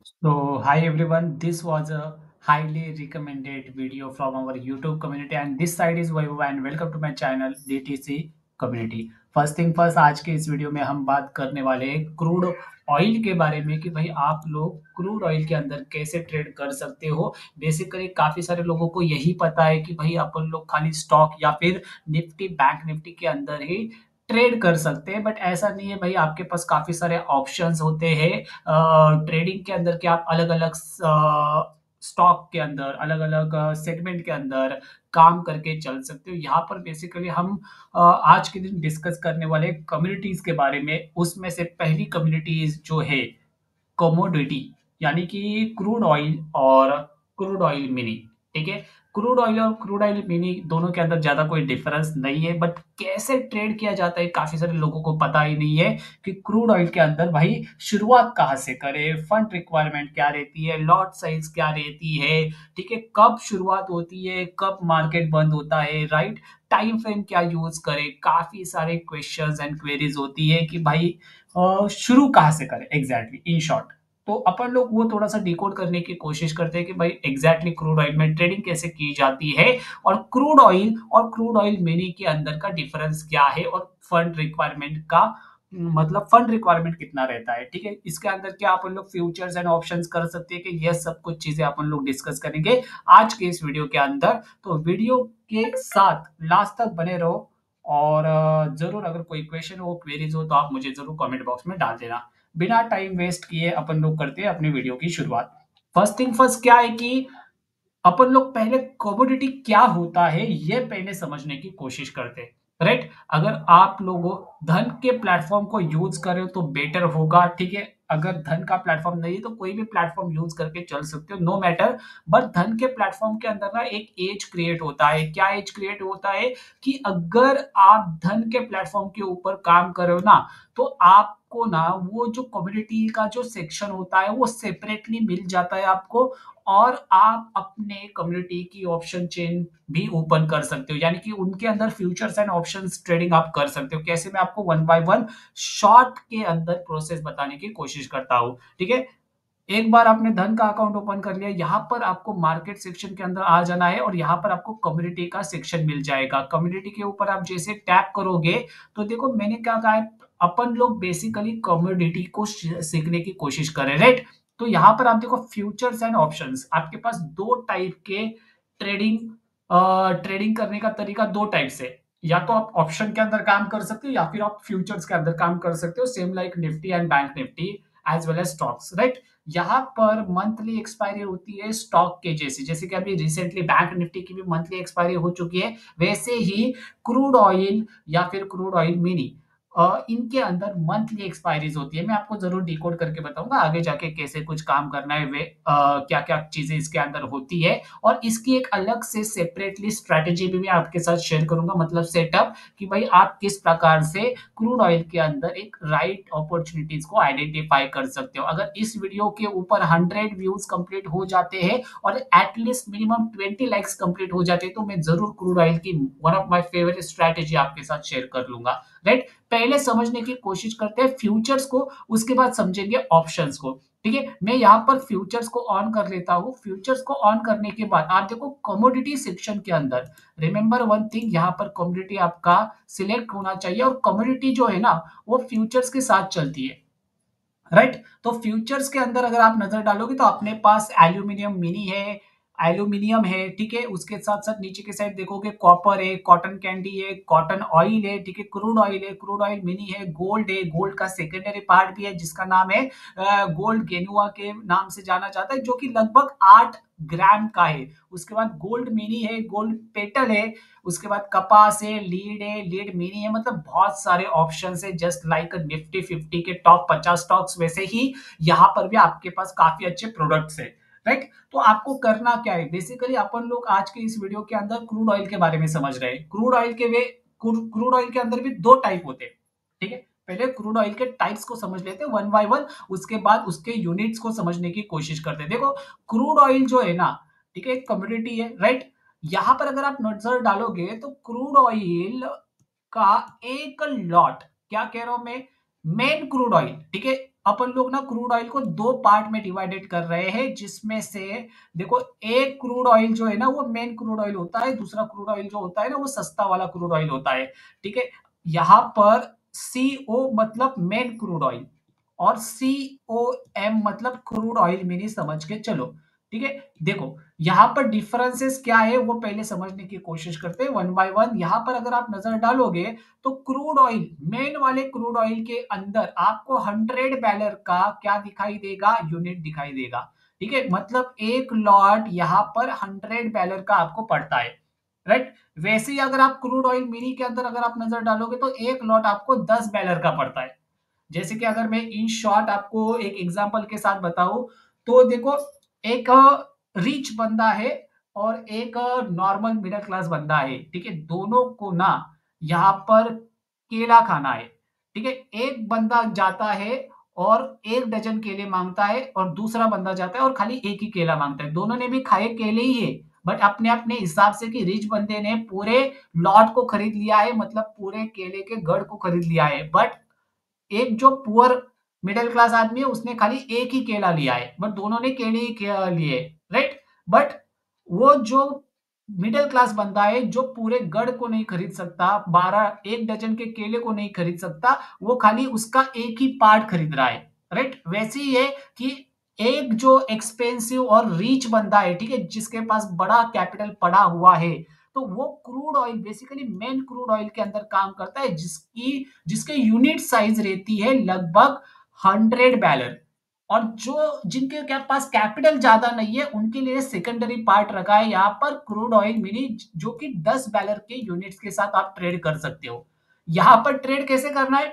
So, hi everyone, this was a highly recommended video from our YouTube community and this side is Vaibhav and welcome to my channel DTC community. First thing first आज के इस video में हम बात करने वाले हैं crude oil के बारे में कि भाई आप लोग क्रूड ऑयल के अंदर कैसे ट्रेड कर सकते हो। बेसिकली काफी सारे लोगों को यही पता है कि भाई अपन लोग खाली स्टॉक या फिर निफ्टी बैंक निफ्टी के अंदर ही ट्रेड कर सकते हैं, बट ऐसा नहीं है भाई। आपके पास काफी सारे ऑप्शंस होते हैं ट्रेडिंग के अंदर कि आप अलग अलग स्टॉक के अंदर अलग अलग सेगमेंट के अंदर काम करके चल सकते हो। यहाँ पर बेसिकली हम आज के दिन डिस्कस करने वाले कम्युनिटीज के बारे में। उसमें से पहली कम्युनिटीज जो है कमोडिटी, यानी कि क्रूड ऑयल और क्रूड ऑयल मिनी। ठीक है, क्रूड ऑयल और क्रूड ऑयल मिनी दोनों के अंदर ज्यादा कोई डिफरेंस नहीं है, बट कैसे ट्रेड किया जाता है काफी सारे लोगों को पता ही नहीं है कि क्रूड ऑयल के अंदर भाई शुरुआत कहाँ से करें, फंड रिक्वायरमेंट क्या रहती है, लॉट साइज क्या रहती है, ठीक है, कब शुरुआत होती है, कब मार्केट बंद होता है, राइट, टाइम फ्रेम क्या यूज करें। काफी सारे क्वेश्चंस एंड क्वेरीज होती है कि भाई शुरू कहाँ से करें एग्जैक्टली इन शॉर्ट। तो अपन लोग वो थोड़ा सा डिकोड करने की कोशिश करते हैं कि भाई एग्जैक्टली क्रूड ऑयल में ट्रेडिंग कैसे की जाती है और क्रूड ऑयल मिनी के अंदर का डिफरेंस क्या है और फंड रिक्वायरमेंट का मतलब फंड रिक्वायरमेंट कितना रहता है। ठीक है, इसके अंदर क्या अपन लोग फ्यूचर्स एंड ऑप्शंस कर सकते हैं कि ये सब कुछ चीजें अपन लोग डिस्कस करेंगे आज के इस वीडियो के अंदर। तो वीडियो के साथ लास्ट तक बने रहो और जरूर अगर कोई क्वेश्चन हो क्वेरीज हो तो आप मुझे जरूर कमेंट बॉक्स में डाल देना। बिना टाइम वेस्ट किए अपन लोग करते हैं अपनी वीडियो की शुरुआत। फर्स्ट थिंग फर्स्ट क्या है कि अपन लोग पहले कमोडिटी क्या होता है ये पहले समझने की कोशिश करते हैं, राइट। अगर आप लोग धन के प्लेटफॉर्म को यूज कर रहे हो तो बेटर होगा, ठीक है। अगर धन का प्लेटफॉर्म नहीं है तो कोई भी प्लेटफॉर्म यूज करके चल सकते हो, नो मैटर। बट धन के प्लेटफॉर्म के अंदर ना एक एज क्रिएट होता है। क्या एज क्रिएट होता है कि अगर आप धन के प्लेटफॉर्म के ऊपर काम कर रहे हो ना, तो आपको ना वो जो कम्युनिटी का जो सेक्शन होता है वो सेपरेटली मिल जाता है आपको, और आप अपने कम्युनिटी की ऑप्शन चेन भी ओपन कर सकते हो, यानी कि उनके अंदर फ्यूचर्स एंड ऑप्शंस ट्रेडिंग आप कर सकते हो। कैसे, मैं आपको वन बाय वन शॉर्ट के अंदर प्रोसेस बताने की कोशिश करता हूँ, ठीक है। एक बार आपने धन का अकाउंट ओपन कर लिया, यहाँ पर आपको मार्केट सेक्शन के अंदर आ जाना है और यहाँ पर आपको कम्युनिटी का सेक्शन मिल जाएगा। कम्युनिटी के ऊपर आप जैसे टैप करोगे तो देखो मैंने क्या कहा है, अपन लोग बेसिकली कम्युनिटी को सीखने की कोशिश करें, राइट। तो यहाँ पर आप देखो फ्यूचर्स एंड ऑप्शंस, आपके पास दो टाइप के ट्रेडिंग ट्रेडिंग करने का तरीका दो टाइप से। या तो आप ऑप्शन के अंदर काम कर सकते हो या फिर आप फ्यूचर्स के अंदर काम कर सकते हो, same like Nifty and Bank Nifty as well as stocks, right. यहाँ पर मंथली एक्सपायरी होती है स्टॉक के जैसे, जैसे कि अभी रिसेंटली बैंक निफ्टी की भी मंथली एक्सपायरी हो चुकी है, वैसे ही क्रूड ऑयल या फिर क्रूड ऑयल मिनी इनके अंदर मंथली एक्सपायरीज होती है। मैं आपको जरूर डिकोड करके बताऊंगा आगे जाके कैसे कुछ काम करना है, वे क्या क्या चीजें इसके अंदर होती है। और इसकी एक अलग से सेपरेटली स्ट्रेटेजी भी मैं आपके साथ शेयर करूंगा, मतलब सेटअप, कि भाई आप किस प्रकार से क्रूड ऑयल के अंदर एक राइट अपॉर्चुनिटीज को आइडेंटिफाई कर सकते हो। अगर इस वीडियो के ऊपर 100 व्यूज कंप्लीट हो जाते हैं और एटलीस्ट मिनिमम 20 लाइक्स कंप्लीट हो जाते हैं तो मैं जरूर क्रूड ऑयल की one of my favourite strategy आपके साथ शेयर कर लूंगा, राइट। पहले समझने की कोशिश करते हैं फ्यूचर्स को, उसके बाद समझेंगे ऑप्शंस को। ठीक है, मैं यहाँ पर फ्यूचर्स को ऑन कर लेता हूँ। फ्यूचर्स को ऑन करने के बाद आप देखो कमोडिटी सेक्शन के अंदर, रिमेंबर वन थिंग, यहाँ पर कमोडिटी आपका सिलेक्ट होना चाहिए और कमोडिटी जो है ना वो फ्यूचर्स के साथ चलती है, राइट। तो फ्यूचर्स के अंदर अगर आप नजर डालोगे तो अपने पास एल्यूमिनियम मिनी है, एल्यूमिनियम है, ठीक है। उसके साथ साथ नीचे के साइड देखोगे कॉपर है, कॉटन कैंडी है, कॉटन ऑयल है, ठीक है, क्रूड ऑयल है, क्रूड ऑयल मिनी है, गोल्ड है, गोल्ड का सेकेंडरी पार्ट भी है जिसका नाम है गोल्ड गेनुआ के नाम से जाना जाता है, जो कि लगभग 8 ग्राम का है। उसके बाद गोल्ड मिनी है, गोल्ड पेटल है, उसके बाद कपास है, लीड मिनी है, मतलब बहुत सारे ऑप्शन है। जस्ट लाइक निफ्टी 50 के टॉप 50 स्टॉक्स वैसे ही यहाँ पर भी आपके पास काफी अच्छे प्रोडक्ट्स है, राइट। तो आपको करना क्या है, बेसिकली अपन लोग आज के इस वीडियो के अंदर क्रूड ऑयल के बारे में समझ रहे हैं। क्रूड ऑयल के अंदर भी दो टाइप होते हैं, ठीक है। पहले क्रूड ऑयल के टाइप्स को समझ लेते हैं वन बाय वन, उसके बाद उसके यूनिट्स को समझने की कोशिश करते हैं। देखो क्रूड ऑयल जो है ना, ठीक है, एक कमोडिटी है, राइट। यहां पर अगर आप नजर डालोगे तो क्रूड ऑयल का एक लॉट, क्या कह रहा हूं मैं, मेन क्रूड ऑयल, ठीक है, अपन लोग ना क्रूड ऑयल को 2 पार्ट में डिवाइडेड कर रहे हैं, जिसमें से देखो एक क्रूड ऑयल जो है ना वो मेन क्रूड ऑयल होता है, दूसरा क्रूड ऑयल जो होता है ना वो सस्ता वाला क्रूड ऑयल होता है, ठीक है? यहाँ पर सीओ मतलब मेन क्रूड ऑयल और सीओएम मतलब क्रूड ऑयल मिनी समझ के चलो, ठीक है? देखो, यहाँ पर डिफरेंसेस क्या है वो पहले समझने की कोशिश करते हैं वन बाय वन। यहाँ पर अगर आप नजर डालोगे तो क्रूड ऑयल मेन वाले क्रूड ऑयल के अंदर आपको 100 बैरल का क्या दिखाई देगा, यूनिट दिखाई देगा, ठीक है? मतलब एक लॉट यहाँ पर 100 बैरल का आपको पड़ता है, राइट? वैसे ही अगर आप क्रूड ऑयल मिनी के अंदर अगर आप नजर डालोगे तो एक लॉट आपको 10 बैरल का पड़ता है। जैसे कि अगर मैं इन शॉर्ट आपको एक एग्जांपल के साथ बताऊं तो देखो, एक रिच बंदा है और एक नॉर्मल मिडिल क्लास बंदा है, ठीक है? दोनों को ना यहाँ पर केला खाना है, ठीक है? एक बंदा जाता है और 1 डजन केले मांगता है और दूसरा बंदा जाता है और खाली एक ही केला मांगता है। दोनों ने भी खाए केले ही है, बट अपने अपने हिसाब से कि रिच बंदे ने पूरे लॉट को खरीद लिया है, मतलब पूरे केले के गढ़ को खरीद लिया है, बट एक जो पुअर मिडिल क्लास आदमी है उसने खाली एक ही केला लिया है, बट दोनों ने केले ही लिए, राइट? बट वो जो मिडिल क्लास बंदा है जो पूरे गढ़ को नहीं खरीद सकता, 1 डजन के केले को नहीं खरीद सकता, वो खाली उसका एक ही पार्ट खरीद रहा है, राइट? वैसे ही है कि एक जो एक्सपेंसिव और रीच बंदा है, ठीक है, जिसके पास बड़ा कैपिटल पड़ा हुआ है, तो वो crude oil basically main crude oil के अंदर काम करता है, जिसके यूनिट साइज रहती है लगभग 100 बैरल। और जो जिनके क्या पास कैपिटल ज्यादा नहीं है उनके लिए सेकेंडरी पार्ट रखा है यहाँ पर क्रूड ऑयल मिनी, जो कि 10 बैरल के यूनिट्स के साथ आप ट्रेड कर सकते हो। यहाँ पर ट्रेड कैसे करना है?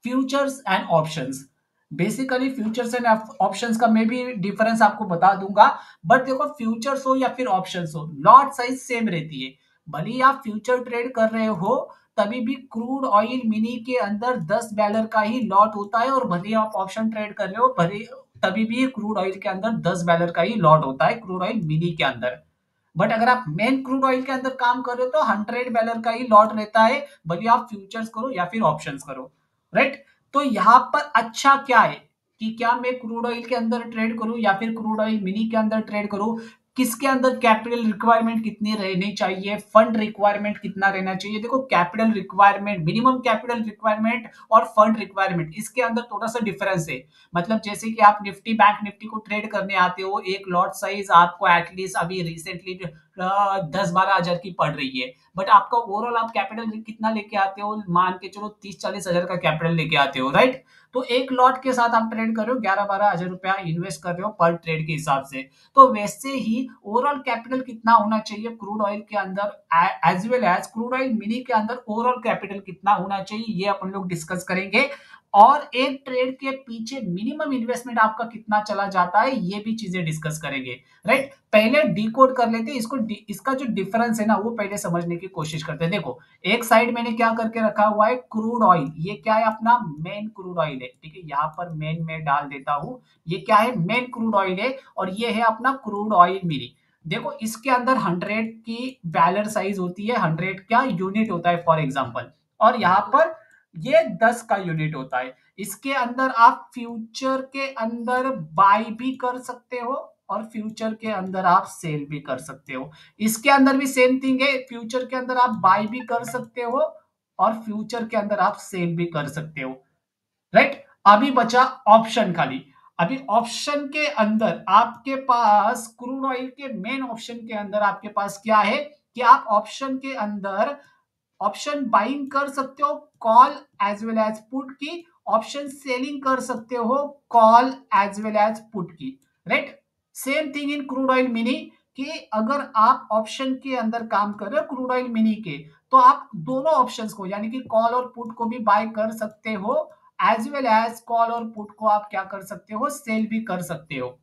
Futures and options. Basically futures and options का मैं भी डिफरेंस आपको बता दूंगा, बट देखो फ्यूचर्स हो या फिर ऑप्शंस हो, लॉट साइज सेम रहती है। भले ही आप फ्यूचर ट्रेड कर रहे हो तभी भी क्रूड ऑयल मिनी के अंदर 10 बैरल का ही लॉट होता है, और भले ही आप ऑप्शन ट्रेड कर रहे हो भले तभी भी क्रूड ऑयल के अंदर 10 बैरल का ही लॉट होता है क्रूड ऑयल मिनी के अंदर। बट अगर आप मेन क्रूड ऑयल के अंदर काम कर रहे हो तो 100 बैरल का ही लॉट रहता है, भले आप फ्यूचर्स करो या फिर ऑप्शंस करो, राइट? तो यहाँ पर अच्छा क्या है कि क्या मैं क्रूड ऑयल के अंदर ट्रेड करूं या फिर क्रूड ऑयल मिनी के अंदर ट्रेड करूं, किसके अंदर कैपिटल रिक्वायरमेंट कितनी रहनी चाहिए, फंड रिक्वायरमेंट कितना रहना चाहिए? देखो, capital requirement, minimum capital requirement और फंड रिक्वायरमेंट, इसके अंदर थोड़ा सा डिफरेंस है। मतलब जैसे कि आप निफ्टी बैंक निफ्टी को ट्रेड करने आते हो, एक लॉट साइज आपको एटलीस्ट अभी रिसेंटली 10-12 हजार की पड़ रही है, बट आपका ओवरऑल आप कैपिटल कितना लेके आते हो, मान के चलो 30-40 हजार का कैपिटल लेके आते हो, राइट? तो एक लॉट के साथ आप ट्रेड कर रहे हो, 11-12 हजार रुपया इन्वेस्ट कर रहे हो पर ट्रेड के हिसाब से। तो वैसे ही ओवरऑल कैपिटल कितना होना चाहिए क्रूड ऑयल के अंदर, as well as crude oil mini के अंदर ओवरऑल कैपिटल कितना होना चाहिए, ये अपन लोग डिस्कस करेंगे। और एक ट्रेड के पीछे मिनिमम इन्वेस्टमेंट आपका कितना चला जाता है, ये भी चीजें डिस्कस करेंगे, राइट? पहले डिकोड कर लेते हैं इसको, इसका जो डिफरेंस है ना वो पहले समझने की कोशिश करते हैं। देखो, एक साइड मैंने क्या करके रखा हुआ है, क्रूड ऑयल, ये क्या है, अपना मेन क्रूड ऑयल है, ठीक है? यहाँ पर मेन में डाल देता हूं, ये क्या है, मेन क्रूड ऑयल है, और ये है अपना क्रूड ऑयल मिनी। देखो, इसके अंदर 100 की बैरल साइज होती है, 100 क्या यूनिट होता है फॉर एग्जाम्पल, और यहाँ पर ये 10 का यूनिट होता है। इसके अंदर आप फ्यूचर के अंदर बाय भी कर सकते हो और फ्यूचर के अंदर आप सेल भी कर सकते हो। इसके अंदर भी सेम थिंग है, फ्यूचर के अंदर आप बाय भी कर सकते हो और फ्यूचर के अंदर आप सेल भी कर सकते हो, राइट? अभी बचा ऑप्शन खाली। अभी ऑप्शन के अंदर आपके पास क्रूड ऑयल के मेन ऑप्शन के अंदर आपके पास क्या है कि आप ऑप्शन के अंदर ऑप्शन बाइंग कर सकते हो call as well as put की, ऑप्शन सेलिंग कर सकते हो call as well as put की, right? Same thing in crude oil mini, कि अगर आप ऑप्शन के अंदर काम कर रहे हो क्रूड ऑयल मिनी के, तो आप दोनों ऑप्शंस को यानी कि कॉल और पुट को भी बाय कर सकते हो, एज वेल एज कॉल और पुट को आप क्या कर सकते हो, सेल भी कर सकते हो,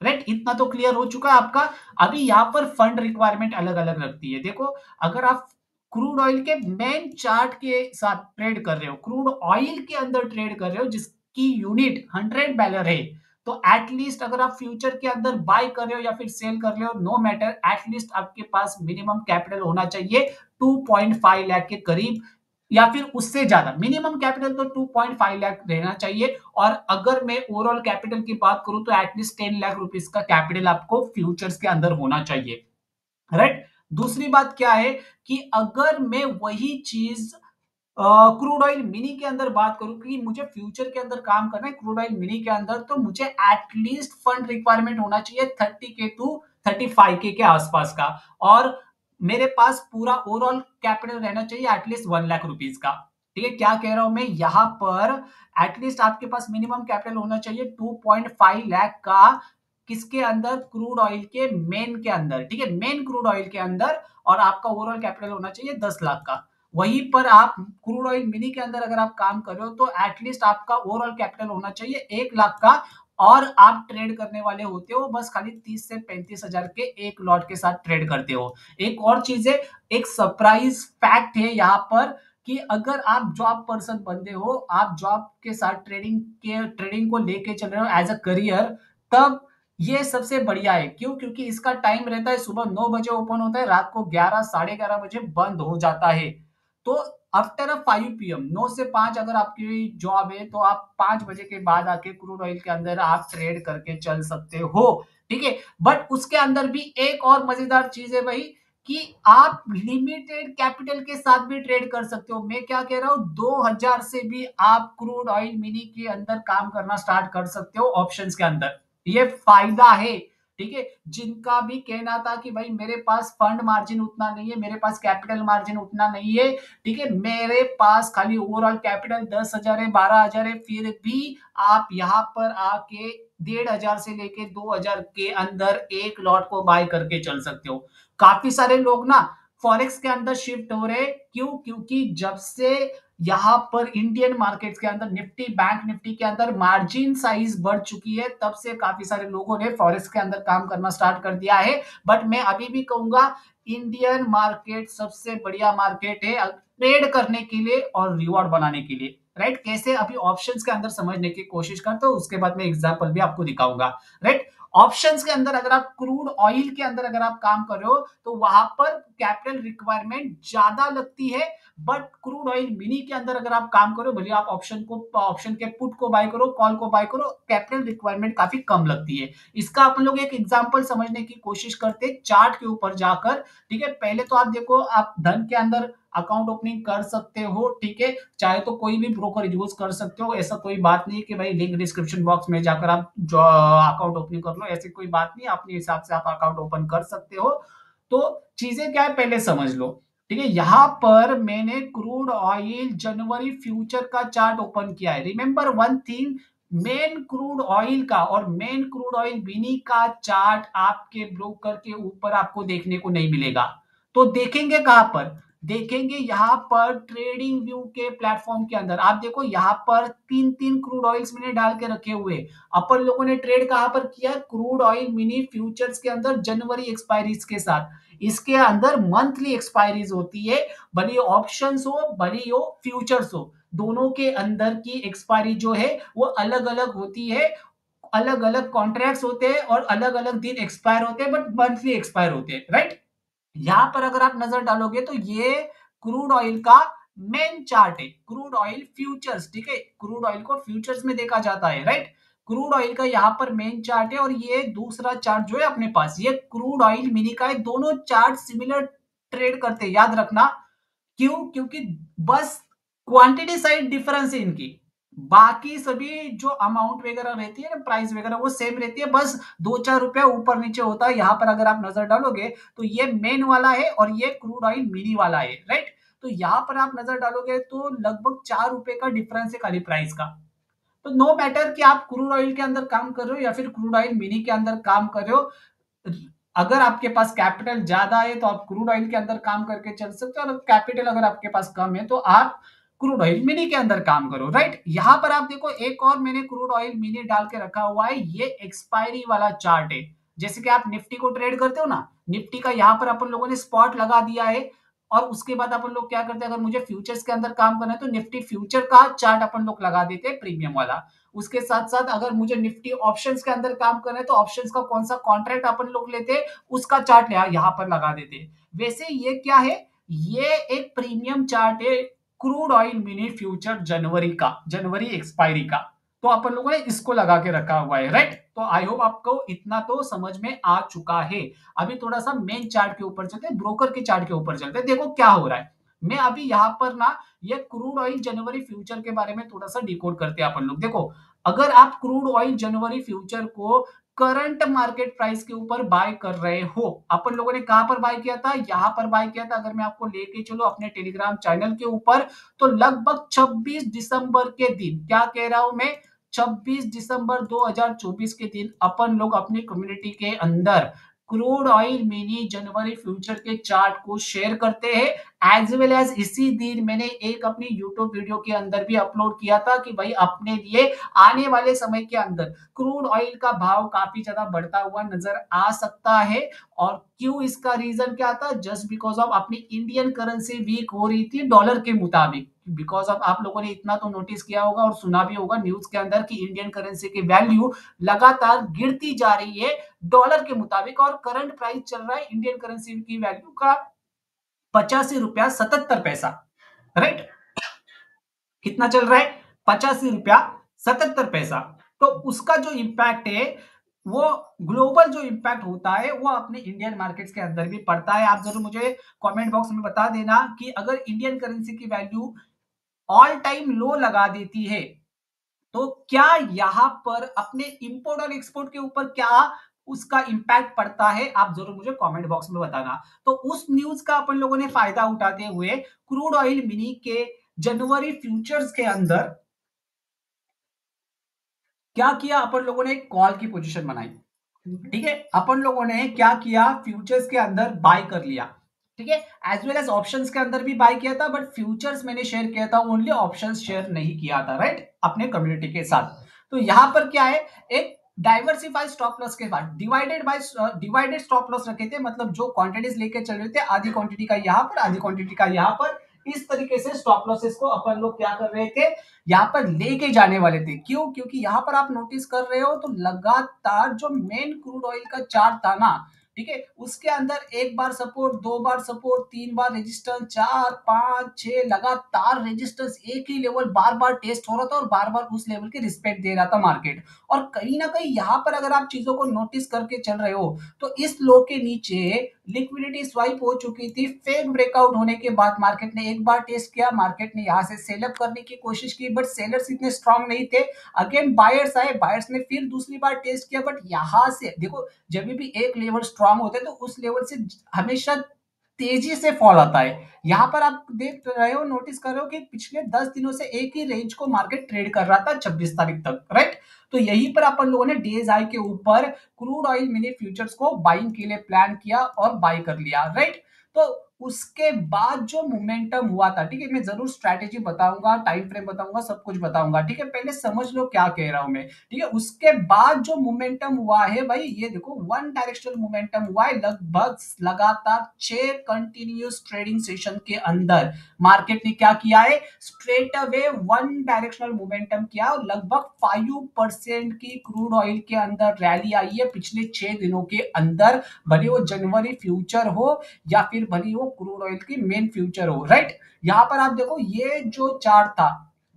राइट? इतना तो क्लियर हो चुका है आपका। अभी यहाँ पर फंड रिक्वायरमेंट अलग अलग रखती है। देखो, अगर आप क्रूड ऑयल के मेन चार्ट के साथ ट्रेड कर रहे हो, क्रूड ऑयल के अंदर ट्रेड कर रहे हो जिसकी यूनिट 100 बैरल है, तो एटलीस्ट अगर आप फ्यूचर के अंदर बाय कर रहे हो या फिर सेल कर रहे हो, नो मैटर, एटलीस्ट आपके पास मिनिमम कैपिटल होना चाहिए 2.5 लाख के करीब। या फिर उससे ज्यादा। मिनिमम कैपिटल तो 2.5 लाख रहना चाहिए, और अगर मैं ओवरऑल कैपिटल की बात करूं तो एटलीस्ट 10 लाख रुपीस का कैपिटल आपको फ्यूचर्स के अंदर होना चाहिए, राइट। दूसरी बात क्या है कि अगर मैं वही चीज क्रूड ऑयल मिनी के अंदर बात करूं कि मुझे फ्यूचर के अंदर काम करना है क्रूड ऑयल मिनी के अंदर, तो मुझे एटलीस्ट फंड रिक्वायरमेंट होना चाहिए 30 के टू 35 के आसपास का, और मेरे पास पूरा ओवरऑल कैपिटल रहना चाहिए एटलीस्ट 1 लाख रुपीस का। ठीक है, क्या कह रहा हूं मैं यहां पर, एटलीस्ट आपके पास मिनिमम कैपिटल होना चाहिए 2.5 लाख का, किसके अंदर, क्रूड ऑयल के मेन के अंदर, ठीक है, मेन क्रूड ऑयल के अंदर, और आपका ओवरऑल कैपिटल होना चाहिए 10 लाख का। वहीं पर आप क्रूड ऑयल मिनी के अंदर अगर आप काम कर रहे हो तो एटलीस्ट आपका ओवरऑल कैपिटल होना चाहिए 1 लाख का, और आप ट्रेड करने वाले होते हो बस खाली 30 से 35 हजार के एक लॉट के साथ ट्रेड करते हो। एक और चीज है, एक सरप्राइज फैक्ट है यहाँ पर, कि अगर आप जॉब पर्सन बंदे हो, आप जॉब के साथ ट्रेडिंग को लेके चल रहे हो एज अ करियर, तब ये सबसे बढ़िया है। क्यों? क्योंकि इसका टाइम रहता है सुबह 9 बजे ओपन होता है, रात को 11 साढ़े 11 बजे बंद हो जाता है। तो आफ्टर 5 PM 9 से 5 अगर आपकी जॉब है तो आप 5 बजे के बाद आके क्रूड ऑयल के अंदर आप ट्रेड करके चल सकते हो, ठीक है। बट उसके अंदर भी एक और मजेदार चीज है भाई, कि आप लिमिटेड कैपिटल के साथ भी ट्रेड कर सकते हो। मैं क्या कह रहा हूं, 2000 से भी आप क्रूड ऑयल मिनी के अंदर काम करना स्टार्ट कर सकते हो ऑप्शंस के अंदर। ये फायदा है, ठीक है। जिनका भी कहना था कि भाई मेरे पास फंड मार्जिन उतना नहीं है, मेरे पास कैपिटल मार्जिन उतना नहीं है, ठीक है, मेरे पास खाली ओवरऑल कैपिटल 10 हजार है, 12 हजार है, फिर भी आप यहाँ पर आके 1,500 से लेके 2,000 के अंदर एक लॉट को बाय करके चल सकते हो। काफी सारे लोग ना फॉरेक्स के अंदर शिफ्ट हो रहे हैं, क्यों? क्योंकि जब से यहाँ पर इंडियन मार्केट्स के अंदर निफ्टी, बैंक निफ्टी के अंदर मार्जिन साइज बढ़ चुकी है, तब से काफी सारे लोगों ने फॉरेक्स के अंदर काम करना स्टार्ट कर दिया है। बट मैं अभी भी कहूंगा इंडियन मार्केट सबसे बढ़िया मार्केट है ट्रेड करने के लिए और रिवॉर्ड बनाने के लिए, राइट। कैसे, अभी ऑप्शंस के अंदर समझने की कोशिश करते हो, उसके बाद मैं एग्जांपल भी आपको दिखाऊंगा, राइट। ऑप्शंस के अंदर अगर आप क्रूड ऑयल के अंदर अगर आप काम कर रहे हो तो वहां पर कैपिटल रिक्वायरमेंट ज्यादा लगती है, बट क्रूड ऑयल मिनी के अंदर अगर आप काम करो, भले आप ऑप्शन के पुट को बाय करो, कॉल को बाय करो, कैपिटल रिक्वायरमेंट काफी कम लगती है। इसका अपन लोग एक एग्जांपल समझने की कोशिश करते हैं चार्ट के ऊपर जाकर, ठीक है। पहले तो आप देखो, आप धन के अंदर अकाउंट ओपनिंग कर सकते हो, ठीक है, चाहे तो कोई भी ब्रोकर यूज कर सकते हो, ऐसा कोई बात नहीं है कि भाई लिंक डिस्क्रिप्शन बॉक्स में जाकर आप जो अकाउंट ओपनिंग कर लो, ऐसी कोई बात नहीं, अपने हिसाब से आप अकाउंट ओपन कर सकते हो। तो चीजें क्या है पहले समझ लो, ठीक है। यहां पर मैंने क्रूड ऑयल जनवरी फ्यूचर का चार्ट ओपन किया है। Remember one thing, main crude oil का और मेन क्रूड ऑयल बिनी का चार्ट आपके ब्रोकर के ऊपर आपको देखने को नहीं मिलेगा। तो देखेंगे कहां पर, देखेंगे यहाँ पर ट्रेडिंग व्यू के प्लेटफॉर्म के अंदर। आप देखो यहाँ पर तीन तीन क्रूड ऑयल्स मैंने डाल के रखे हुए। अपन लोगों ने ट्रेड कहां पर किया, क्रूड ऑयल मिनी फ्यूचर्स के अंदर जनवरी एक्सपायरीज के साथ। इसके अंदर मंथली एक्सपायरीज होती है, भले ऑप्शंस हो भले हो फ्यूचर्स हो, दोनों के अंदर की एक्सपायरी जो है वो अलग अलग होती है। अलग अलग कॉन्ट्रैक्ट्स होते हैं और अलग अलग दिन एक्सपायर होते हैं, बट मंथली एक्सपायर होते हैं, राइट। यहां पर अगर आप नजर डालोगे तो ये क्रूड ऑयल का मेन चार्ट है, क्रूड ऑयल फ्यूचर्स, ठीक है। क्रूड ऑयल को फ्यूचर्स में देखा जाता है, राइट। क्रूड ऑयल का यहाँ पर मेन चार्ट है, और ये दूसरा चार्ट जो है अपने पास ये क्रूड ऑयल मिनी का है। दोनों चार्ट सिमिलर ट्रेड करते हैं, याद रखना। क्यों? क्योंकि बस क्वांटिटी साइड डिफरेंस है इनकी, बाकी सभी जो अमाउंट वगैरह रहती है ना, प्राइस वगैरह वो सेम रहती है, बस 2-4 रुपया ऊपर नीचे होता है। यहाँ पर अगर आप नजर डालोगे तो ये मेन वाला है और ये क्रूड ऑयल मिनी वाला है, राइट। तो यहाँ पर आप नजर डालोगे तो लगभग 4 रुपए का डिफरेंस है खाली प्राइस का। तो नो मैटर कि आप क्रूड ऑयल के अंदर काम कर रहे हो या फिर क्रूड ऑयल मिनी के अंदर काम कर रहे हो, अगर आपके पास कैपिटल ज्यादा है तो आप क्रूड ऑयल के अंदर काम करके चल सकते हो, और कैपिटल अगर आपके पास कम है तो आप क्रूड ऑयल मिनी के अंदर काम करो, राइट। यहां पर आप देखो एक और मैंने क्रूड ऑयल मिनी डाल के रखा हुआ है, ये एक्सपायरी वाला चार्ट है। जैसे कि आप निफ्टी को ट्रेड करते हो ना, निफ्टी का यहाँ पर अपन लोगों ने स्पॉट लगा दिया है, और उसके बाद अपन लोग क्या करते हैं, अगर मुझे फ्यूचर्स के अंदर काम करना है तो निफ्टी फ्यूचर का चार्ट अपन लोग लगा देते हैं प्रीमियम वाला। उसके साथ साथ अगर मुझे निफ्टी ऑप्शंस के अंदर काम करना है तो ऑप्शंस का कौन सा कॉन्ट्रैक्ट अपन लोग लेते हैं उसका चार्ट यहाँ पर लगा देते हैं। वैसे ये क्या है, ये एक प्रीमियम चार्ट है क्रूड ऑयल मिनी फ्यूचर जनवरी एक्सपायरी का। तो अपन लोगों ने इसको लगा के रखा हुआ है, राइट। तो आई होप आपको इतना तो समझ में आ चुका है। अभी थोड़ा सा मेन चार्ट के ऊपर चलते हैं, ब्रोकर के चार्ट के ऊपर चलते हैं। देखो क्या हो रहा है। मैं अभी यहाँ पर ना ये क्रूड ऑयल जनवरी फ्यूचर के बारे में थोड़ा सा डिकोड करते हैं अपन लोग। देखो, अगर आप क्रूड ऑयल जनवरी फ्यूचर को करंट मार्केट प्राइस के ऊपर बाय कर रहे हो, अपन लोगों ने कहां पर बाय किया था, यहां पर बाय किया था। अगर मैं आपको लेके चलो अपने टेलीग्राम चैनल के ऊपर, तो लगभग 26 दिसंबर के दिन, क्या कह रहा हूं मैं, 26 दिसंबर 2024 के दिन अपन लोग अपनी कम्युनिटी के अंदर क्रूड ऑयल मिनी जनवरी फ्यूचर के चार्ट को शेयर करते हैं। एज वेल एज इसी दिन मैंने एक अपनी यूट्यूब वीडियो के अंदर भी अपलोड किया था कि भाई अपने लिए आने वाले समय के अंदर क्रूड ऑयल का भाव काफी ज्यादा बढ़ता हुआ नजर आ सकता है। और क्यों, इसका रीजन क्या था, जस्ट बिकॉज ऑफ अपनी इंडियन करेंसी वीक हो रही थी डॉलर के मुताबिक। बिकॉज ऑफ आप लोगों ने इतना तो नोटिस किया होगा और सुना भी होगा न्यूज के अंदर कि इंडियन करेंसी की वैल्यू लगातार गिरती जा रही है डॉलर के मुताबिक। और करंट प्राइस चल रहा है इंडियन करेंसी की वैल्यू का 85 रुपया 77 पैसा, राइट। कितना चल रहा है, 85 रुपया 77 पैसा। तो उसका जो इम्पैक्ट है, वो ग्लोबल जो इम्पैक्ट होता है वो अपने इंडियन मार्केट्स के अंदर भी पड़ता है। आप जरूर मुझे कमेंट बॉक्स में बता देना कि अगर इंडियन करेंसी की वैल्यू ऑल टाइम लो लगा देती है, तो क्या यहाँ पर अपने इंपोर्ट और एक्सपोर्ट के ऊपर क्या उसका इंपैक्ट पड़ता है। आप जरूर मुझे कमेंट बॉक्स में बताना। तो उस न्यूज का अपन लोगों ने फायदा उठाते हुए क्रूड ऑयल मिनी के जनवरी फ्यूचर्स के अंदर क्या किया, अपन लोगों ने कॉल की पोजीशन बनाई। ठीक है, अपन लोगों ने क्या किया, फ्यूचर्स के अंदर बाय कर लिया। ठीक है, एज वेल एज ऑप्शंस के अंदर भी बाय किया था, बट फ्यूचर्स मैंने शेयर किया था, ओनली ऑप्शंस शेयर नहीं किया था, राइट, अपने कम्युनिटी के साथ। तो यहां पर क्या है, एक डाइवर्सिफाइड स्टॉप लॉस के बाद डिवाइडेड स्टॉप लॉस रखे थे। मतलब जो क्वांटिटीज लेके चल रहे थे, आधी क्वांटिटी का यहाँ पर, आधी क्वांटिटी का यहाँ पर, इस तरीके से स्टॉप लॉसेस को अपन लोग क्या कर रहे थे, यहाँ पर लेके जाने वाले थे। क्यों, क्योंकि यहाँ पर आप नोटिस कर रहे हो तो लगातार जो मेन क्रूड ऑयल का चार्ट था ना, ठीक है, उसके अंदर एक बार सपोर्ट, दो बार सपोर्ट, तीन बार रेजिस्टेंस, चार पांच छह लगातार रेजिस्टेंस, एक ही लेवल बार बार टेस्ट हो रहा था और बार बार उस लेवल की रिस्पेक्ट दे रहा था मार्केट। और कहीं ना कहीं यहाँ पर अगर आप चीजों को नोटिस करके चल रहे हो, तो इस लो के नीचे लिक्विडिटी स्वाइप हो चुकी थी। फेक ब्रेकआउट होने के बाद मार्केट ने एक बार टेस्ट किया, मार्केट ने यहाँ से सेलअप करने की कोशिश की, बट सेलर्स इतने स्ट्रांग नहीं थे। अगेन बायर्स आए, बायर्स ने फिर दूसरी बार टेस्ट किया, बट यहाँ से देखो, जब भी एक लेवल स्ट्रांग होता है तो उस लेवल से हमेशा तेजी से फॉल आता है। यहाँ पर आप देख रहे हो, नोटिस कर रहे हो कि पिछले 10 दिनों से एक ही रेंज को मार्केट ट्रेड कर रहा था 26 तारीख तक, राइट। तो यहीं पर अपन लोगों ने डेज आई के ऊपर क्रूड ऑयल मिनी फ्यूचर्स को बाइंग के लिए प्लान किया और बाय कर लिया, राइट। तो उसके बाद जो मोमेंटम हुआ था, ठीक है, मैं जरूर स्ट्रैटेजी बताऊंगा, टाइम फ्रेम बताऊंगा, सब कुछ बताऊंगा, ठीक है, पहले समझ लो क्या कह रहा हूं मैं। ठीक है, उसके बाद जो मोमेंटम हुआ है भाई, ये देखो वन डायरेक्शनल मोमेंटम हुआ है। लगभग लगातार 6 कंटिन्यूस ट्रेडिंग सेशन के अंदर मार्केट ने क्या किया है, straight away one directional momentum किया और लगभग 5% की क्रूड ऑयल के अंदर रैली आई है पिछले 6 दिनों के अंदर। भले वो जनवरी फ्यूचर हो या फिर भले वो क्रूड ऑयल की मेन फ्यूचर हो, राइट। यहाँ पर आप देखो ये जो चार्ट था,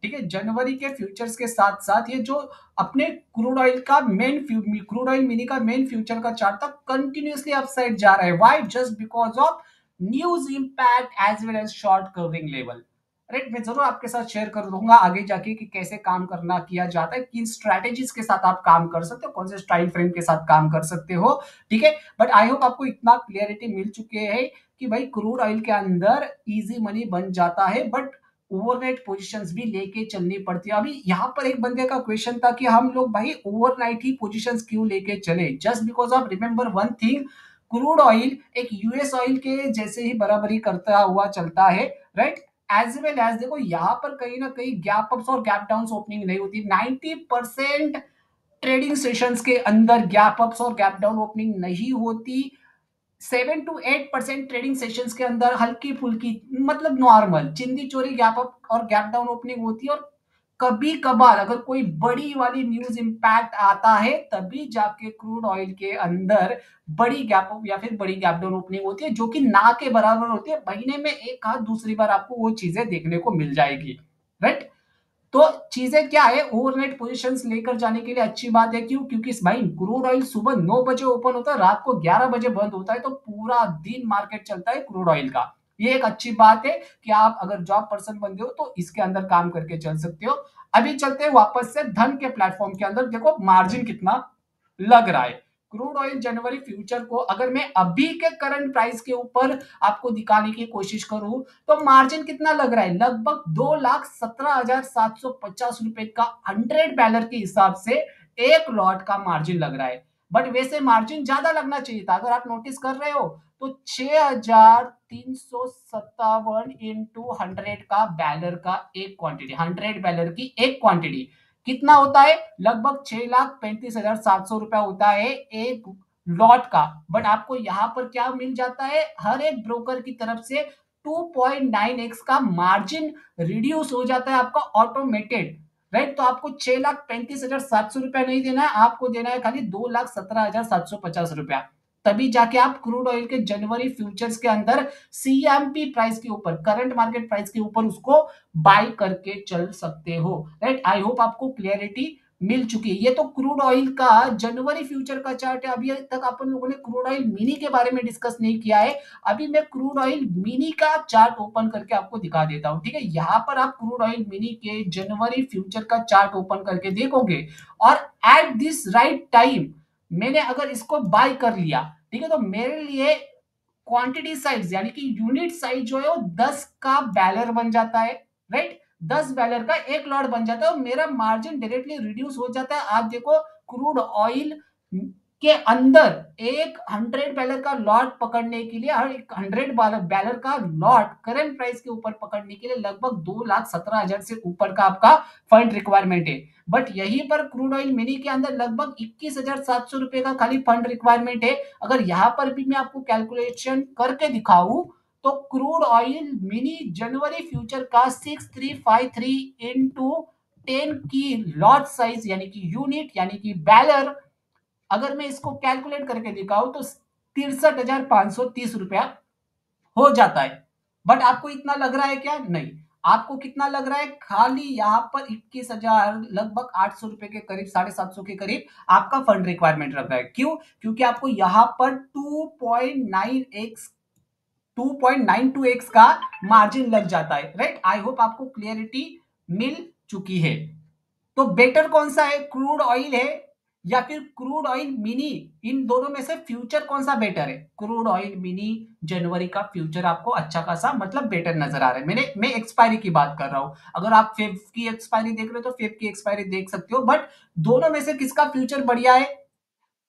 ठीक है, जनवरी के फ्यूचर्स के साथ साथ ये जो अपने क्रूड ऑयल का क्रूड ऑयल मिनी का मेन फ्यूचर का चार्ट था, कंटिन्यूअसली अपसाइड जा रहा है। Why, just because of news impact as well as short covering level, right. मैं जरूर आपके साथ शेयर कर दूंगा आगे जाके कि कैसे काम करना किया जाता है, किन स्ट्रैटेजीज के साथ आप काम कर सकते हो, कौन से टाइम फ्रेम के साथ काम कर सकते हो, ठीक है। बट आई होप आपको इतना क्लियरिटी मिल चुके हैं कि भाई क्रूड ऑयल के अंदर इजी मनी बन जाता है, बट ओवरनाइट पोजीशंस भी लेके चलनी पड़ती है। अभी यहाँ पर एक बंदे का क्वेश्चन था कि हम लोग भाई ओवरनाइट ही पोजीशंस क्यों लेके चले, just because of remember one thing, crude oil एक यूएस ऑयल के जैसे ही बराबरी करता हुआ चलता है, राइट। एज वेल एज देखो यहाँ पर कहीं ना कहीं गैप अप्स और गैप डाउन ओपनिंग नहीं होती। 90% ट्रेडिंग सेशंस के अंदर गैप अप्स और गैप डाउन ओपनिंग नहीं होती। 7 to 8% ट्रेडिंग सेशंस के अंदर हल्की फुल्की, मतलब नॉर्मल चिंदी चोरी गैप अप और गैप डाउन ओपनिंग होती है। और कभी कभार अगर कोई बड़ी वाली न्यूज इंपैक्ट आता है तभी जाके क्रूड ऑयल के अंदर बड़ी गैप अप या फिर बड़ी गैप डाउन ओपनिंग होती है, जो कि ना के बराबर होती है। महीने में एक आध दूसरी बार आपको वो चीजें देखने को मिल जाएगी, राइट। तो चीजें क्या है, ओवरनाइट पोजीशंस लेकर जाने के लिए अच्छी बात है। क्यों? क्योंकि भाई क्रूड ऑयल सुबह 9 बजे ओपन होता है, रात को 11 बजे बंद होता है, तो पूरा दिन मार्केट चलता है क्रूड ऑयल का। ये एक अच्छी बात है कि आप अगर जॉब पर्सन बनते हो तो इसके अंदर काम करके चल सकते हो। अभी चलते हैं वापस से धन के प्लेटफॉर्म के अंदर। देखो मार्जिन कितना लग रहा है। क्रूड ऑयल जनवरी फ्यूचर को अगर मैं अभी के करंट प्राइस के ऊपर आपको दिखाने की कोशिश करूं तो मार्जिन कितना लग रहा है, लगभग 2,17,750 रुपए का 100 बैलर के हिसाब से एक लॉट का मार्जिन लग रहा है। बट वैसे मार्जिन ज्यादा लगना चाहिए था। अगर आप नोटिस कर रहे हो तो 6,357 इंटू 100 का बैलर का एक क्वांटिटी, 100 बैलर की एक क्वांटिटी कितना होता है, लगभग 6,35,700 रुपया होता है एक लॉट का। बट आपको यहां पर क्या मिल जाता है, हर एक ब्रोकर की तरफ से 2.9x का मार्जिन रिड्यूस हो जाता है आपका ऑटोमेटेड, राइट। तो आपको 6,35,700 रुपया नहीं देना है, आपको देना है खाली 2,17,750 रुपया। तभी जाके आप क्रूड ऑयल के जनवरी फ्यूचर्स के अंदर सीएमपी प्राइस के ऊपर, करंट मार्केट प्राइस के ऊपर उसको बाय करके चल सकते हो, राइट। आई होप आपको क्लियरिटी मिल चुकी है। ये तो क्रूड ऑयल का जनवरी फ्यूचर का चार्ट है। अभी तक अपन लोगों ने क्रूड ऑयल मिनी के बारे में डिस्कस नहीं किया है। अभी मैं क्रूड ऑयल मिनी का चार्ट ओपन करके आपको दिखा देता हूं, ठीक है। यहाँ पर आप क्रूड ऑयल मिनी के जनवरी फ्यूचर का चार्ट ओपन करके देखोगे और एट दिस राइट टाइम मैंने अगर इसको बाय कर लिया, ठीक है, तो मेरे लिए क्वांटिटी साइज यानी कि यूनिट साइज जो है वो 10 का बैलर बन जाता है, राइट। 10 बैलर का एक लॉट बन जाता है और मेरा मार्जिन डायरेक्टली रिड्यूस हो जाता है। आप देखो क्रूड ऑयल के अंदर एक 100 बैलर का लॉट पकड़ने के लिए, हर एक 100 बैलर का लॉट करंट प्राइस के ऊपर पकड़ने के लिए लगभग 2,17,000 से ऊपर का आपका फंड रिक्वायरमेंट है। बट यहीं पर क्रूड ऑयल मिनी के अंदर लगभग 21,700 रुपए का खाली फंड रिक्वायरमेंट है। अगर यहां पर भी मैं आपको कैलकुलेशन करके दिखाऊं तो क्रूड ऑयल मिनी जनवरी फ्यूचर का 6,353 इंटू 10 की लॉट साइज यानी कि यूनिट यानी कि बैलर, अगर मैं इसको कैलकुलेट करके दिखाऊं तो 63,530 रुपया हो जाता है। बट आपको इतना लग रहा है क्या? नहीं। आपको कितना लग रहा है, खाली यहाँ पर 21,000 लगभग 800 रुपए के करीब, 750 के करीब आपका फंड रिक्वायरमेंट लग रहा है। क्यों? क्योंकि आपको यहाँ पर 2.92x का मार्जिन लग जाता है, राइट। आई होप आपको क्लियरिटी मिल चुकी है। तो बेटर कौन सा है, क्रूड ऑयल है या फिर क्रूड ऑयल मिनी? इन दोनों में से फ्यूचर कौन सा बेटर है? क्रूड ऑयल मिनी जनवरी का फ्यूचर आपको अच्छा खासा मतलब बेटर नजर आ रहा है। मैं एक्सपायरी की बात कर रहा हूं। अगर आप फेब की एक्सपायरी देख रहे हो तो फेब की एक्सपायरी देख सकते हो। बट दोनों में से किसका फ्यूचर बढ़िया है?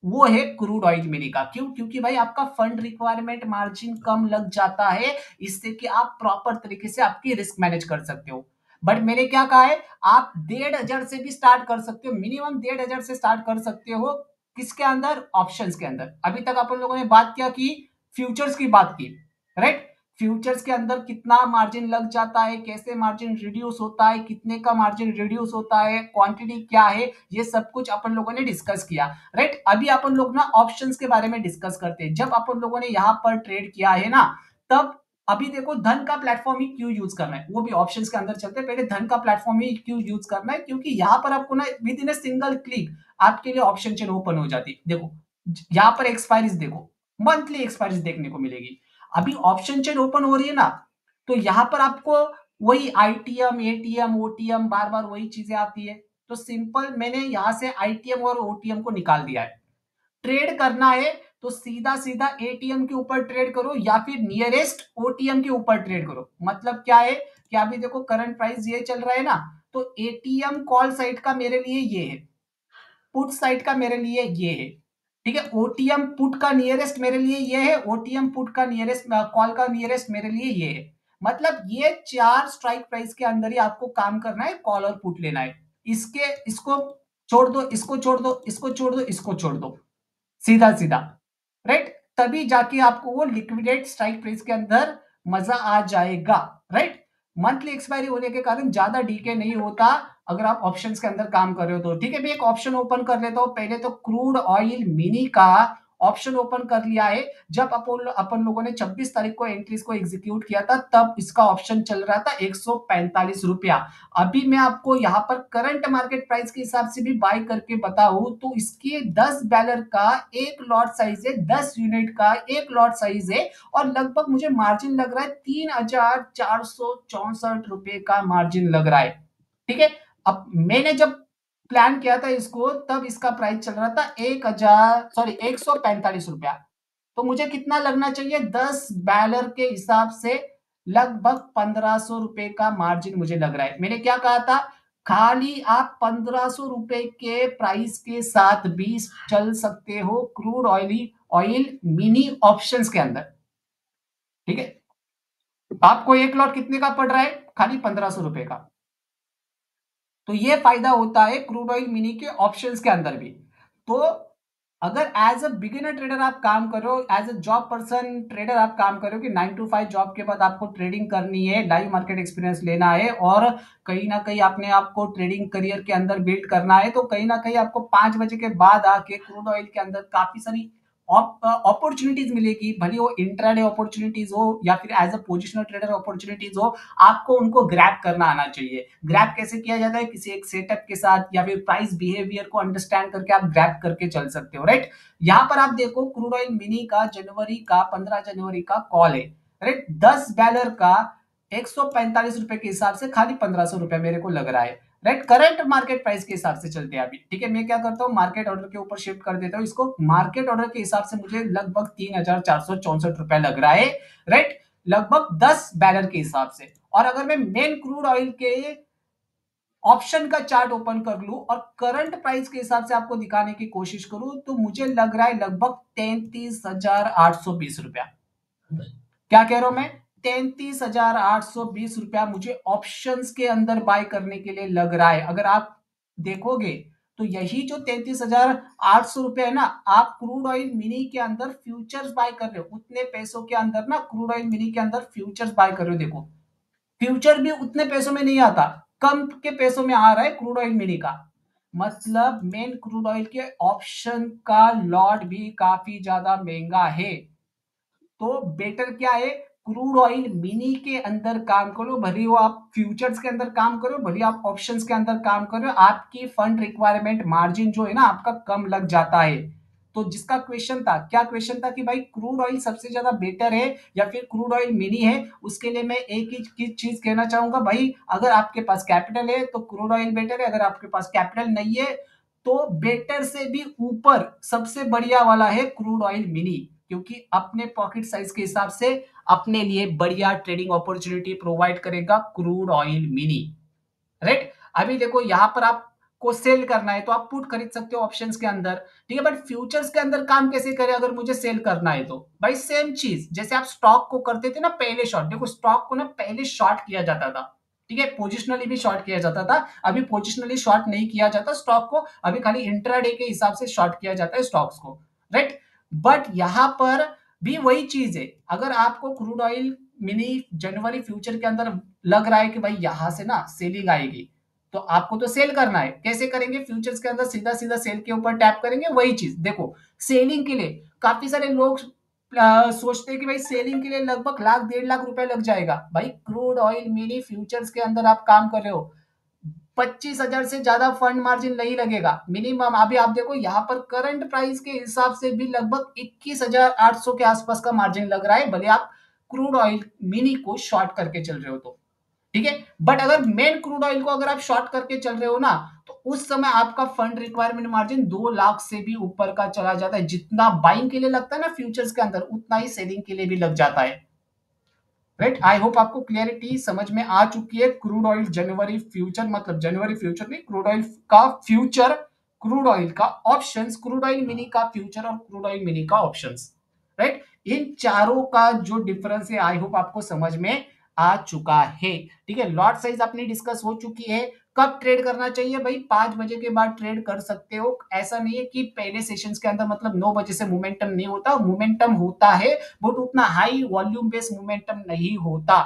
वो है क्रूड ऑयल मिनी का। क्यों? क्योंकि भाई आपका फंड रिक्वायरमेंट मार्जिन कम लग जाता है, इससे कि आप प्रॉपर तरीके से आपकी रिस्क मैनेज कर सकते हो। बट मैंने क्या कहा है, आप 1,500 से भी स्टार्ट कर सकते हो, मिनिमम 1,500 से स्टार्ट कर सकते हो। किसके अंदर? ऑप्शंस के अंदर। अभी तक अपन लोगों ने बात किया कि फ्यूचर्स की बात की, राइट। फ्यूचर्स के अंदर कितना मार्जिन लग जाता है, कैसे मार्जिन रिड्यूस होता है, कितने का मार्जिन रिड्यूस होता है, क्वांटिटी क्या है, ये सब कुछ अपन लोगों ने डिस्कस किया, राइट। अभी अपन लोग ना ऑप्शंस के बारे में डिस्कस करते हैं। जब अपन लोगों ने यहाँ पर ट्रेड किया है ना, तब अभी देखो धन का प्लेटफॉर्म ही क्यों यूज करना है, वो भी ऑप्शंस के अंदर चलते हैं। पहले धन का प्लेटफॉर्म ही क्यों यूज करना है, क्योंकि यहाँ पर आपको ना with in a single click आपके लिए ऑप्शन चेन ओपन हो जाती है। देखो यहाँ पर एक्सपायरीज देखो, मंथली एक्सपायरीज देखने को मिलेगी। अभी ऑप्शन चेन ओपन हो रही है ना, तो यहां पर आपको वही आईटीएम एटीएम ओटीएम बार बार वही चीजें आती है। तो सिंपल मैंने यहां से आईटीएम और ओटीएम को निकाल दिया है। ट्रेड करना है तो सीधा सीधा एटीएम के ऊपर ट्रेड करो या फिर नियरेस्ट ओटीएम के ऊपर ट्रेड करो। मतलब क्या है कि अभी देखो करंट प्राइस ये चल रहा है ना, तो एटीएम कॉल साइड का मेरे लिए ये है, पुट साइड का मेरे लिए ये है, ठीक है। ओटीएम पुट का नियरेस्ट मेरे लिए ये है, ओटीएम पुट का नियरेस्ट कॉल का नियरेस्ट मेरे लिए ये है। मतलब ये चार स्ट्राइक प्राइस के अंदर ही आपको काम करना है, कॉल और पुट लेना है। इसको छोड़ दो, इसको छोड़ दो, इसको छोड़ दो, इसको छोड़ दो, सीधा सीधा, राइट। तभी जाके आपको वो लिक्विडेट स्ट्राइक प्राइस के अंदर मजा आ जाएगा, राइट। मंथली एक्सपायरी होने के कारण ज्यादा डीके नहीं होता। अगर आप ऑप्शंस के अंदर काम कर रहे हो तो ठीक है। मैं एक ऑप्शन ओपन कर लेता हूँ। पहले तो क्रूड ऑयल मिनी का ऑप्शन ओपन कर लिया है। जब अपन लोगों ने 26 तारीख को एंट्रीज को एग्जीक्यूट किया था तब इसका ऑप्शन चल रहा था 145 रुपया। अभी मैं आपको यहाँ पर करंट मार्केट प्राइस के हिसाब से भी बाय करके बताऊं तो इसके 10 बैलर का एक लॉट साइज है, 10 यूनिट का एक लॉट साइज है और लगभग मुझे मार्जिन लग रहा है 3,464 रुपए का मार्जिन लग रहा है। ठीक है। अब मैंने जब प्लान किया था इसको तब इसका प्राइस चल रहा था 145 रुपया। तो मुझे कितना लगना चाहिए 10 बैलर के हिसाब से लगभग 1500 रुपए का मार्जिन मुझे लग रहा है। मैंने क्या कहा था, खाली आप 1500 रुपए के प्राइस के साथ भी चल सकते हो क्रूड ऑयल मिनी ऑप्शंस के अंदर। ठीक है। आपको एक लॉट कितने का पड़ रहा है, खाली 1500 रुपए का। तो ये फायदा होता है क्रूड ऑयल मिनी के ऑप्शंस के अंदर भी। तो अगर एज अ बिगिनर ट्रेडर आप काम कर रहे हो, as a job person trader आप काम कर रहे हो कि 9 to 5 जॉब के बाद आपको ट्रेडिंग करनी है, लाइव मार्केट एक्सपीरियंस लेना है और कहीं ना कहीं अपने आपको ट्रेडिंग करियर के अंदर बिल्ड करना है, तो कहीं ना कहीं आपको 5 बजे के बाद आके क्रूड ऑयल के अंदर काफी सारी अपॉर्चुनिटीज मिलेगी। भले वो इंट्राडे अपॉर्चुनिटीज हो या फिर as a positional trader opportunities हो, आपको उनको ग्रैब करना आना चाहिए। ग्रैब कैसे किया जाता है, किसी एक सेटअप के साथ या फिर प्राइस बिहेवियर को अंडरस्टैंड करके आप ग्रैब करके चल सकते हो। राइट। यहां पर आप देखो क्रूड ऑयल मिनी का जनवरी का 15 जनवरी का कॉल है। राइट। 10 बैलर का 145 रुपए के हिसाब से खाली 1500 रुपए मेरे को लग रहा है। राइट। करंट मार्केट प्राइस के हिसाब से चलते हैं अभी। ठीक है। मैं क्या करता हूँ, मार्केट ऑर्डर के ऊपर शिफ्ट कर देता हूँ इसको। मार्केट ऑर्डर के हिसाब से मुझे लगभग 3,464 रुपए लग रहा है। राइट। लगभग 10 बैलर के हिसाब से। और अगर मैं मेन क्रूड ऑयल के ऑप्शन का चार्ट ओपन कर लूं और करंट प्राइस के हिसाब से आपको दिखाने की कोशिश करूं तो मुझे लग रहा है लगभग 33,820 रुपया। क्या कह रहा हूं मैं, 33,820 रुपया मुझे ऑप्शंस के अंदर बाय करने के लिए लग रहा है। अगर आप देखोगे तो यही जो 33,800 रुपया है ना, आप क्रूड ऑयल मिनी के अंदर फ्यूचर्स बाय कर रहे हो उतने पैसों के अंदर ना, क्रूड ऑयल मिनी के अंदर फ्यूचर्स बाय कर रहे हो। देखो फ्यूचर भी उतने पैसों में नहीं आता, कम के पैसों में आ रहा है क्रूड ऑयल मिनी का। मतलब मेन क्रूड ऑयल के ऑप्शन का लॉट भी काफी ज्यादा महंगा है। तो बेटर क्या है, क्रूड ऑयल मिनी के अंदर काम करो। भले वो आप फ्यूचर्स के अंदर काम करो, भले आप ऑप्शंस के अंदर काम करो, आपकी फंड रिक्वायरमेंट मार्जिन जो है ना आपका कम लग जाता है। तो जिसका क्वेश्चन था, क्या क्वेश्चन था कि भाई क्रूड ऑयल सबसे ज्यादा बेटर है या फिर क्रूड ऑयल मिनी है, उसके लिए मैं एक ही चीज कहना चाहूंगा भाई, अगर आपके पास कैपिटल है तो क्रूड ऑयल बेटर है, अगर आपके पास कैपिटल नहीं है तो बेटर से भी ऊपर सबसे बढ़िया वाला है क्रूड ऑयल मिनी, क्योंकि अपने पॉकेट साइज के हिसाब से अपने लिए बढ़िया ट्रेडिंग अपॉर्चुनिटी प्रोवाइड करेगा क्रूड ऑयल मिनी। राइट। अभी देखो यहां पर आपको सेल करना है तो आप पुट खरीद सकते हो ऑप्शंस के अंदर। ठीक है। बट फ्यूचर्स के अंदर काम कैसे करें अगर मुझे सेल करना है तो भाई सेम चीज जैसे आप स्टॉक को करते थे ना पहले शॉर्ट। देखो स्टॉक को ना पहले शॉर्ट किया जाता था। ठीक है। पोजिशनली भी शॉर्ट किया जाता था, अभी पोजिशनली शॉर्ट नहीं किया जाता स्टॉक को, अभी खाली इंट्राडे के हिसाब से शॉर्ट किया जाता है स्टॉक्स को। राइट। बट यहां पर भी वही चीज है, अगर आपको क्रूड ऑयल मिनी जनवरी फ्यूचर के अंदर लग रहा है कि भाई यहां से ना सेलिंग आएगी, तो आपको तो सेल करना है। कैसे करेंगे, फ्यूचर्स के अंदर सीधा सीधा सेल के ऊपर टैप करेंगे। वही चीज देखो, सेलिंग के लिए काफी सारे लोग सोचते हैं कि भाई सेलिंग के लिए लगभग लाख 1.5 लाख रुपए लग जाएगा। भाई क्रूड ऑयल मिनी फ्यूचर्स के अंदर आप काम कर रहे हो, 25,000 से ज्यादा फंड मार्जिन नहीं लगेगा मिनिमम। अभी आप देखो यहाँ पर करंट प्राइस के हिसाब से भी लगभग 21,800 के आसपास का मार्जिन लग रहा है, भले आप क्रूड ऑयल मिनी को शॉर्ट करके चल रहे हो तो। ठीक है। बट अगर मेन क्रूड ऑयल को अगर आप शॉर्ट करके चल रहे हो ना, तो उस समय आपका फंड रिक्वायरमेंट मार्जिन 2 लाख से भी ऊपर का चला जाता है। जितना बाइंग के लिए लगता है ना फ्यूचर्स के अंदर, उतना ही सेलिंग के लिए भी लग जाता है। राइट। आई होप आपको क्लियरिटी समझ में आ चुकी है। क्रूड ऑयल जनवरी फ्यूचर, मतलब जनवरी फ्यूचर नहीं, क्रूड ऑयल का फ्यूचर, क्रूड ऑयल का ऑप्शंस, क्रूड ऑयल मिनी का फ्यूचर और क्रूड ऑयल मिनी का ऑप्शंस। राइट। इन चारों का जो डिफरेंस है आई होप आपको समझ में आ चुका है। ठीक है। लॉट साइज अपनी डिस्कस हो चुकी है। कब ट्रेड करना चाहिए भाई, 5 बजे के बाद ट्रेड कर सकते हो। ऐसा नहीं है कि पहले सेशंस के अंदर मतलब 9 बजे से मोमेंटम नहीं होता, मोमेंटम होता है बट उतना हाई वॉल्यूम बेस्ड मोमेंटम नहीं होता।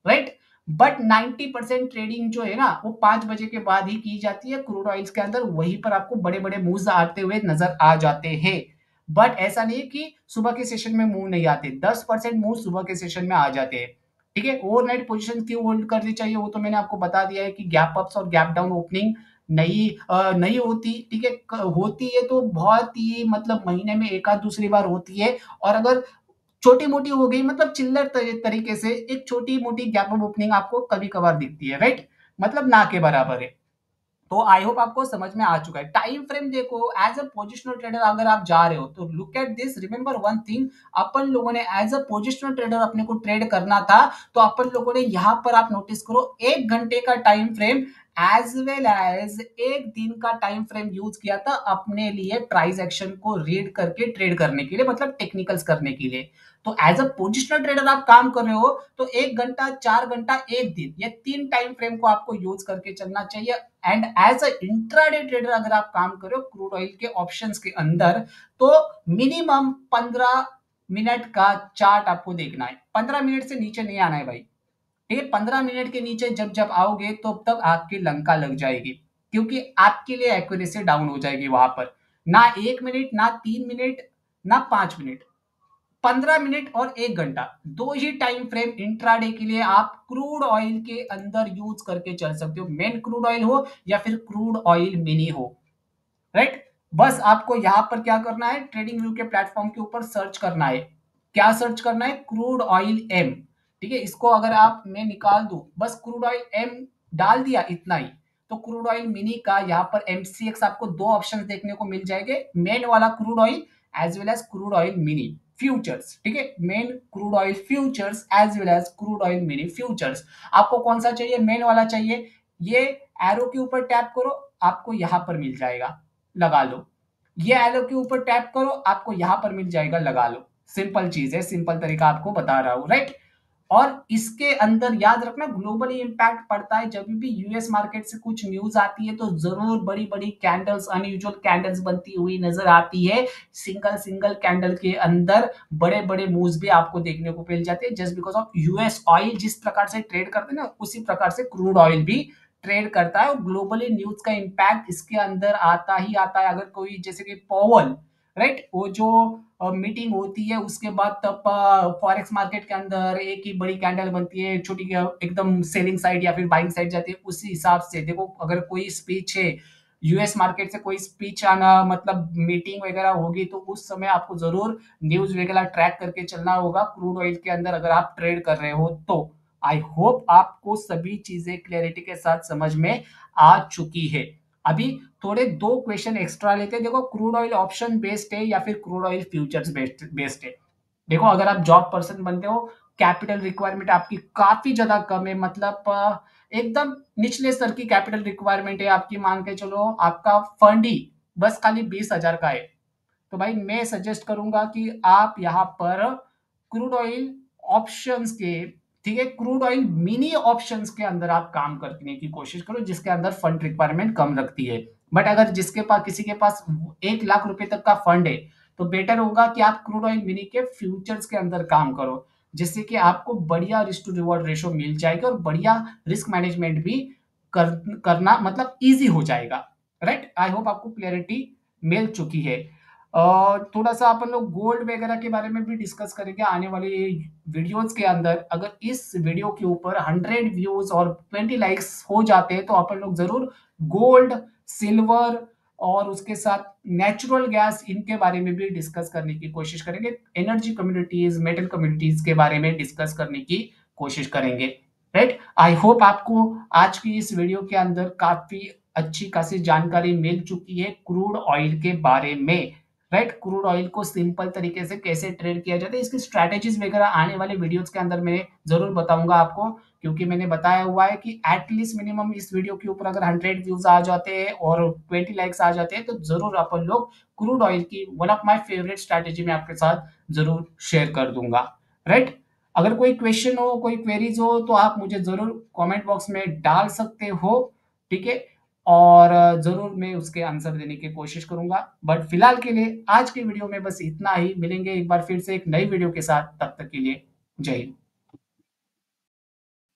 राइट। बट 90% ट्रेडिंग जो है ना वो 5 बजे के बाद ही की जाती है क्रूड ऑयल्स के अंदर, वहीं पर आपको बड़े बड़े मूव्स आते हुए नजर आ जाते हैं। बट ऐसा नहीं है कि सुबह के सेशन में मूव नहीं आते, 10% मूव सुबह के सेशन में आ जाते हैं। ठीक है, ओवरनाइट पोजीशन क्यों होल्ड करनी चाहिए वो तो मैंने आपको बता दिया है कि गैप अप्स और गैप डाउन ओपनिंग नहीं होती। ठीक है, होती है तो बहुत ही मतलब महीने में एक आध दूसरी बार होती है। और अगर छोटी मोटी हो गई मतलब चिल्लर तरीके से एक छोटी मोटी गैप अप ओपनिंग आपको कभी कभार दिखती है, राइट, मतलब ना के बराबर है। तो आई होप आपको समझ में आ चुका है। टाइम फ्रेम देखो, एज अ पोजिशनल ट्रेडर अगर आप जा रहे हो तो look at this, remember one thing, अपन लोगों ने एज अ पोजिशनल ट्रेडर अपने को ट्रेड करना था, तो अपन लोगों ने यहां पर आप नोटिस करो 1 घंटे का time frame as well as एक दिन का टाइम फ्रेम यूज किया था अपने लिए प्राइस एक्शन को रीड करके ट्रेड करने के लिए, मतलब टेक्निकल्स करने के लिए। तो एज अ पोजिशनल ट्रेडर आप काम कर रहे हो तो 1 घंटा, 4 घंटा, एक दिन, ये तीन टाइम फ्रेम को आपको यूज करके चलना चाहिए। And as a intraday trader अगर आप काम कर रहे हो क्रूड ऑयल के ऑप्शंस के अंदर, तो मिनिमम 15 मिनट का चार्ट आपको देखना है, 15 मिनट से नीचे नहीं आना है भाई। ठीक है, 15 मिनट के नीचे जब जब आओगे तो तब आपकी लंका लग जाएगी, क्योंकि आपके लिए एक्यूरेसी डाउन हो जाएगी वहां पर। ना 1 मिनट, ना 3 मिनट, ना 5 मिनट, 15 मिनट और 1 घंटा, दो ही टाइम फ्रेम इंट्राडे के लिए आप क्रूड ऑयल के अंदर यूज करके चल सकते हो, मेन क्रूड ऑयल हो या फिर क्रूड ऑयल मिनी हो, राइट। बस आपको यहां पर क्या करना है, ट्रेडिंग व्यू के प्लेटफॉर्म के ऊपर सर्च करना है। क्या सर्च करना है, क्रूड ऑयल एम। ठीक है, इसको अगर आप मैं निकाल दूं, बस क्रूड ऑयल एम डाल दिया, इतना ही। तो क्रूड ऑयल मिनी का यहाँ पर एमसीएक्स आपको दो ऑप्शन देखने को मिल जाएंगे, मेन वाला crude oil as well as crude oil mini futures. ठीक है, main crude oil futures as well as crude oil mini futures. आपको कौन सा चाहिए, मेन वाला चाहिए, ये एरो के ऊपर टैप करो, आपको यहां पर मिल जाएगा, लगा लो। ये एरो के ऊपर टैप करो, आपको यहां पर मिल जाएगा, लगा लो। सिंपल चीज है, सिंपल तरीका आपको बता रहा हूं, राइट। और इसके अंदर याद रखना ग्लोबली इंपैक्ट पड़ता है, जब भी यूएस मार्केट से कुछ न्यूज आती है तो जरूर बड़ी बड़ी कैंडल्स, अनयूजुअल कैंडल्स बनती हुई नजर आती है। सिंगल सिंगल कैंडल के अंदर बड़े बड़े मूव्स भी आपको देखने को मिल जाते हैं, just because of US oil जिस प्रकार से ट्रेड करते हैं ना, उसी प्रकार से क्रूड ऑयल भी ट्रेड करता है। और ग्लोबली न्यूज का इंपैक्ट इसके अंदर आता ही आता है। अगर कोई जैसे कि पॉवल, राइट, वो जो मीटिंग होती है उसके बाद तब फॉरेक्स मार्केट के अंदर एक ही बड़ी कैंडल बनती है, छोटी एकदम सेलिंग साइड या फिर बाइंग साइड जाती है। उसी हिसाब से देखो, अगर कोई स्पीच है यूएस मार्केट से, कोई स्पीच आना मतलब मीटिंग वगैरह होगी, तो उस समय आपको जरूर न्यूज वगैरह ट्रैक करके चलना होगा क्रूड ऑयल के अंदर अगर आप ट्रेड कर रहे हो तो। आई होप आपको सभी चीजें क्लैरिटी के साथ समझ में आ चुकी है। अभी थोड़े दो क्वेश्चन एक्स्ट्रा लेते हैं। देखो, क्रूड ऑयल ऑप्शन बेस्ड है या फिर क्रूड ऑयल फ्यूचर्स बेस्ड है। देखो, अगर आप जॉब पर्सन बनते हो, कैपिटल रिक्वायरमेंट आपकी काफी ज्यादा कम है, मतलब एकदम निचले स्तर की कैपिटल रिक्वायरमेंट है आपकी, मान के चलो आपका फंड ही बस खाली 20,000 का है, तो भाई मैं सजेस्ट करूंगा कि आप यहाँ पर क्रूड ऑयल ऑप्शंस के, ठीक है, क्रूड ऑयल मिनी ऑप्शंस के अंदर आप काम करने की कोशिश करो, जिसके अंदर फंड रिक्वायरमेंट कम रखती है। बट अगर जिसके पास, किसी के पास 1 लाख रुपए तक का फंड है, तो बेटर होगा कि आप क्रूड ऑयल मिनी के फ्यूचर्स के अंदर काम करो, जिससे कि आपको बढ़िया रिस्क टू रिवॉर्ड रेशो मिल जाएगा और बढ़िया रिस्क मैनेजमेंट भी कर, करना मतलब इजी हो जाएगा, राइट। आई होप आपको क्लियरिटी मिल चुकी है। थोड़ा सा अपन लोग गोल्ड वगैरह के बारे में भी डिस्कस करेंगे आने वाले वीडियोस के अंदर। अगर इस वीडियो के ऊपर 100 व्यूज और 20 लाइक्स हो जाते हैं तो अपन लोग जरूर गोल्ड, सिल्वर और उसके साथ नेचुरल गैस, इनके बारे में भी डिस्कस करने की कोशिश करेंगे। एनर्जी कम्युनिटीज, मेटल कम्युनिटीज के बारे में डिस्कस करने की कोशिश करेंगे, राइट। आई होप आपको आज की इस वीडियो के अंदर काफी अच्छी खासी जानकारी मिल चुकी है क्रूड ऑयल के बारे में, राइट। क्रूड ऑयल को सिंपल तरीके से कैसे ट्रेड किया जाता है, इसकी स्ट्रैटेजीज वगैरह आने वाले वीडियोस के अंदर मैं जरूर बताऊंगा आपको, क्योंकि मैंने बताया हुआ है कि एटलीस्ट मिनिमम इस वीडियो के ऊपर अगर 100 व्यूज आ जाते हैं और 20 लाइक्स आ जाते हैं तो जरूर अपन लोग क्रूड ऑयल की one of my favourite strategy में आपके साथ जरूर शेयर कर दूंगा, राइट। अगर कोई क्वेश्चन हो, कोई क्वेरीज हो, तो आप मुझे जरूर कमेंट बॉक्स में डाल सकते हो, ठीक है। और ज़रूर मैं उसके आंसर देने की कोशिश करूँगा। बट फिलहाल के लिए आज की वीडियो में बस इतना ही, मिलेंगे एक बार फिर से एक नई वीडियो के साथ, तब तक के लिए जय हिंद।